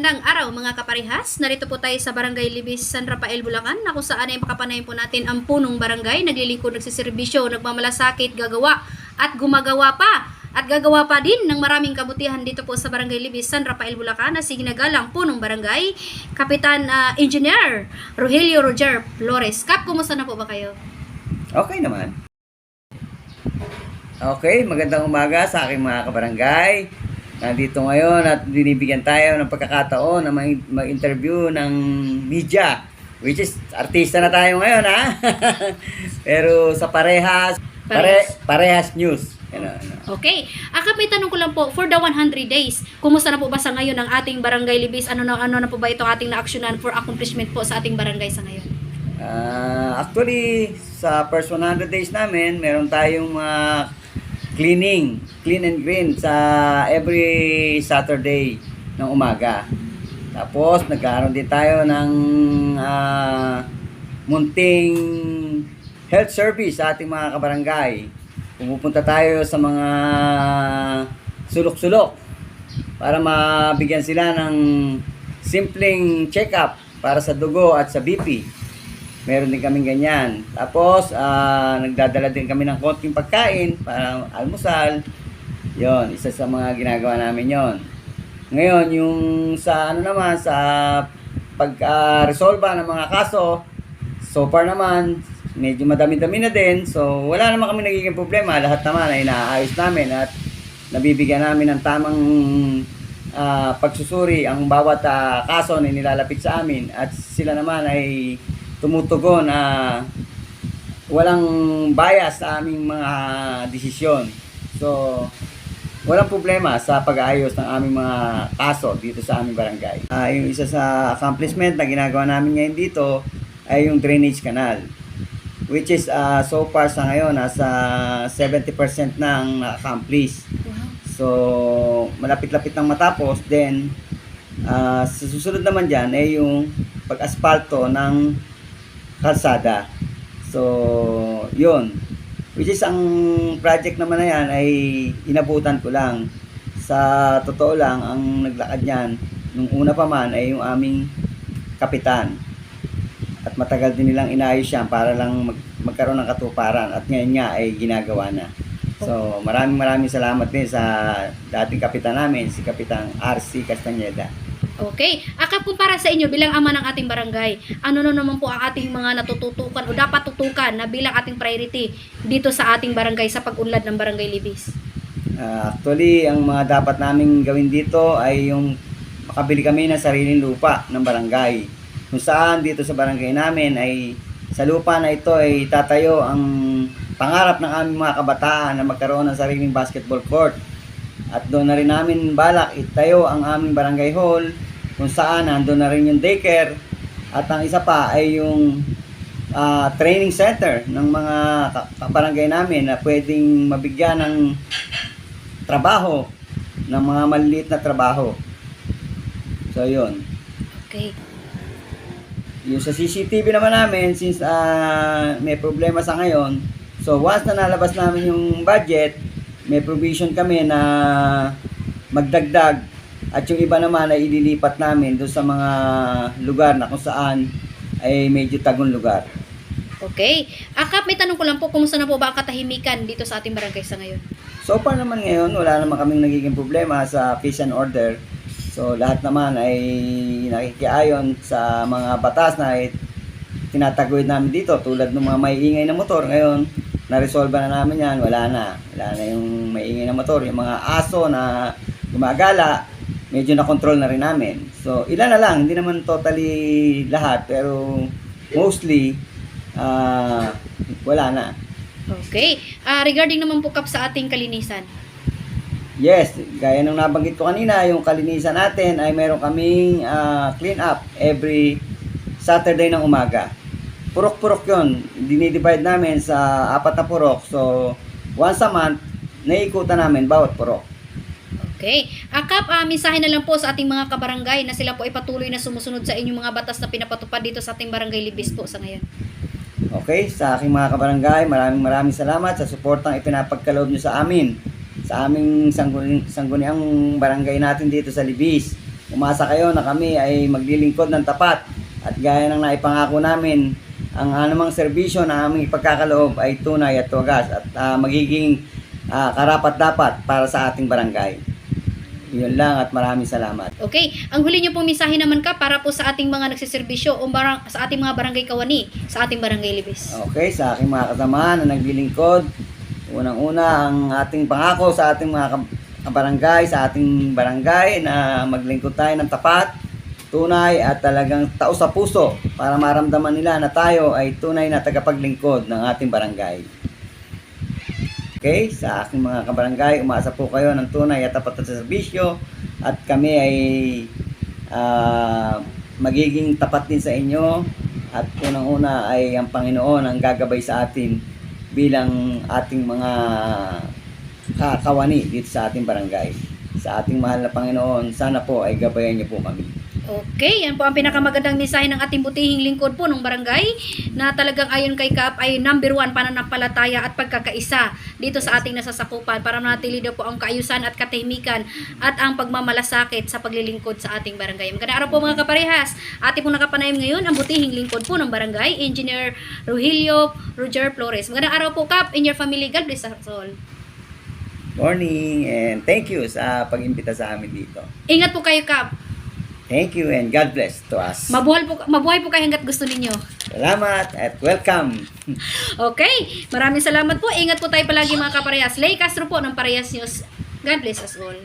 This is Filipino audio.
Magandang araw mga kaparehas, narito po tayo sa Barangay Libis, San Rafael, Bulacan, na kung saan ay makapanayin po natin ang punong barangay, naglilingkod, nagsiservisyo, nagmamalasakit, gagawa at gumagawa pa. At gagawa pa din ng maraming kabutihan dito po sa Barangay Libis, San Rafael, Bulacan, na sinagalang punong barangay, Kapitan Engineer Rogelio Roger Flores. Kap, kumusta na po ba kayo? Okay naman. Okay, magandang umaga sa aking mga kabarangay. Nandito ngayon at binibigyan tayo ng pagkakataon na mag-interview ng media. Which is, artista na tayo ngayon, ha? Pero sa Parehas News. Ano. Okay. Kap, may tanong ko lang po, for the 100 days, kumusta na po ba sa ngayon ang ating Barangay Libis? Ano na po ba itong ating na-aksyonan for accomplishment po sa ating barangay sa ngayon? Actually, sa first 100 days namin, meron tayong clean and green sa every Saturday ng umaga. Tapos nagkaroon din tayo ng munting health service sa ating mga kabarangay. Pumupunta tayo sa mga sulok-sulok para mabigyan sila ng simpleng check-up para sa dugo at sa BP. Meron din kaming ganyan. Tapos, nagdadala din kami ng konting pagkain para almusal. Yon, isa sa mga ginagawa namin yon. Ngayon, yung sa sa pagka-resolve ng mga kaso, so far naman, medyo madami-dami na din. So, wala naman kami nagiging problema. Lahat naman ay naayos namin at nabibigyan namin ng tamang pagsusuri ang bawat kaso na nilalapit sa amin. At sila naman ay tumutugon na walang bias sa aming mga desisyon. So, walang problema sa pag-aayos ng aming mga kaso dito sa aming barangay. Yung isa sa accomplishment na ginagawa namin ngayon dito ay yung drainage canal. Which is so far sa ngayon, nasa 70% na ang na-accomplish. So, malapit-lapit nang matapos. Then, sa susunod naman dyan ay yung pag-aspalto ng kalsada. So, yun. Which is, ang project naman na yan ay inabutan ko lang. Sa totoo lang, ang naglakad niyan, nung una pa man, ay yung aming kapitan. At matagal din nilang inayos yan para lang magkaroon ng katuparan. At ngayon nga ay ginagawa na. So, maraming salamat din sa dating kapitan namin, si Kapitan RC Castañeda. Okay. Kap, kung para sa inyo bilang ama ng ating barangay, ano naman po ang ating mga natututukan o dapat tutukan na bilang ating priority dito sa ating barangay sa pag-unlad ng Barangay Libis? Actually, ang mga dapat naming gawin dito ay yung makabili kami ng sariling lupa ng barangay. Kung saan dito sa barangay namin ay sa lupa na ito ay tatayo ang pangarap ng aming mga kabataan na magkaroon ng sariling basketball court. At doon na rin namin balak itayo ang aming barangay hall kung saan nandun na rin yung daycare at ang isa pa ay yung training center ng mga barangay namin na pwedeng mabigyan ng trabaho, ng mga maliliit na trabaho. So yun. Okay. Yung sa CCTV naman namin, since may problema sa ngayon, so once na nalabas namin yung budget, may provision kami na magdagdag at yung iba naman ay ililipat namin doon sa mga lugar na kung saan ay medyo tagong lugar. Okay. Kap, may tanong ko lang po, kumusta na po ba ang katahimikan dito sa ating barangay sa ngayon? So far naman ngayon, wala naman kaming nagiging problema sa peace and order. So lahat naman ay nakikiayon sa mga batas na ay tinataguyod namin dito, tulad ng mga maiingay na motor. Ngayon, na-resolve na namin yan, wala na yung maiingay na motor. Yung mga aso na gumagala, medyo na-control na rin namin. So, ilan na lang, hindi naman totally lahat, pero mostly, wala na. Okay. Regarding naman po, Kap, sa ating kalinisan. Yes, gaya ng nabanggit ko kanina, yung kalinisan natin ay meron kaming clean up every Saturday ng umaga. Purok-purok yun. Dinidivide namin sa 4 na purok. So, once a month, naiikutan namin bawat purok. Okay. Kap, mensahe na lang po sa ating mga kabarangay na sila po ay patuloy na sumusunod sa inyong mga batas na pinapatupad dito sa ating Barangay Libis po sa ngayon. Okay, sa aking mga kabarangay, maraming salamat sa suportang ipinapagkaloob nyo sa amin. Sa aming sangguniang barangay natin dito sa Libis. umasa kayo na kami ay maglilingkod ng tapat at gaya ng naipangako namin, ang anumang serbisyo na aming ipagkakaloob ay tunay at wagas at magiging karapat-dapat para sa ating barangay. Yun lang at maraming salamat. Okay, ang huli niyo pong mensahe naman ka para po sa ating mga nagsiservisyo o sa ating mga barangay kawani, sa ating barangay Libis. Okay, sa aking mga kasama na naglilingkod, unang-una ang ating pangako sa ating mga kabarangay, sa ating barangay na maglingkod tayo ng tapat, tunay at talagang tao sa puso para maramdaman nila na tayo ay tunay na tagapaglingkod ng ating barangay. Okay, sa aking mga kabarangay, umasa po kayo ng tunay at tapat na serbisyo at kami ay magiging tapat din sa inyo at unang-una ay ang Panginoon ang gagabay sa atin bilang ating mga kakawani dito sa ating barangay. Sa ating mahal na Panginoon, sana po ay gabayan niyo po kami. Okay, yan po ang pinakamagandang mensahe ng ating butihing lingkod po ng barangay na talagang ayon kay Kap ay number 1 pananampalataya at pagkakaisa dito sa ating nasasakupan para manatili daw po ang kaayusan at katahimikan at ang pagmamalasakit sa paglilingkod sa ating barangay. Magandang araw po mga kaparehas. Ating pong nakapanayam ngayon ang butihing lingkod po ng barangay, Engineer Rogelio Roger Flores. Magandang araw po Kap in your family. God bless us all. Morning and thank you sa pag-imbita sa amin dito. Ingat po kayo Kap. Thank you and God bless to us. Mabuhay po kayo hanggat gusto ninyo. Salamat at welcome. Okay, maraming salamat po. Ingat po tayo palagi mga kaparehas. Lay Castro po ng Parehas News. God bless us all.